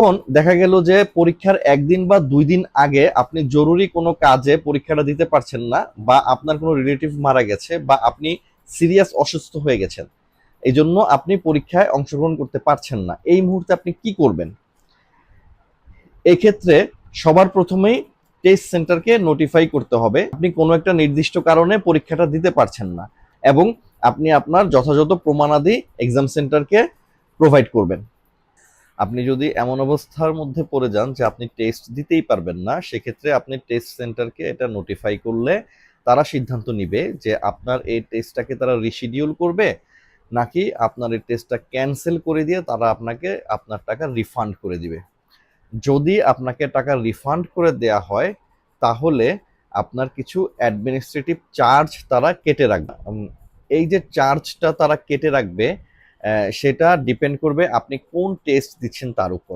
তখন দেখা গেল যে পরীক্ষার একদিন বা 2 দিন আগে আপনি জরুরি কোনো কাজে পরীক্ষাটা দিতে পারছেন না, বা আপনার কোনো রিলেটিভ মারা গেছে, বা আপনি সিরিয়াস অসুস্থ হয়ে গেছেন, এই জন্য আপনি পরীক্ষায় অংশগ্রহণ করতে পারছেন না। এই মুহূর্তে আপনি কি করবেন? এই ক্ষেত্রে সবার প্রথমেই টেস্ট সেন্টারকে নোটিফাই করতে হবে আপনি কোনো একটা নির্দিষ্ট কারণে পরীক্ষাটা দিতে পারছেন না, এবং আপনি আপনার যথাযথ প্রমাণাদি এক্সাম সেন্টারকে প্রোভাইড করবেন। আপনি যদি এমন অবস্থার মধ্যে পড়ে যান যে আপনি টেস্ট দিতেই পারবেন না, সেক্ষেত্রে আপনি টেস্ট সেন্টারকে এটা নোটিফাই করলে তারা সিদ্ধান্ত নিবে যে আপনার এই টেস্টটাকে তারা রিশিডিউল করবে, নাকি আপনার এই টেস্টটা ক্যান্সেল করে দিয়ে তারা আপনাকে আপনার টাকা রিফান্ড করে দিবে। যদি আপনাকে টাকা রিফান্ড করে দেয়া হয়, তাহলে আপনার কিছু অ্যাডমিনিস্ট্রেটিভ চার্জ তারা কেটে রাখবে। এই যে চার্জটা তারা কেটে রাখবে, সেটা ডিপেন্ড করবে আপনি কোন টেস্ট দিচ্ছেন তার উপর।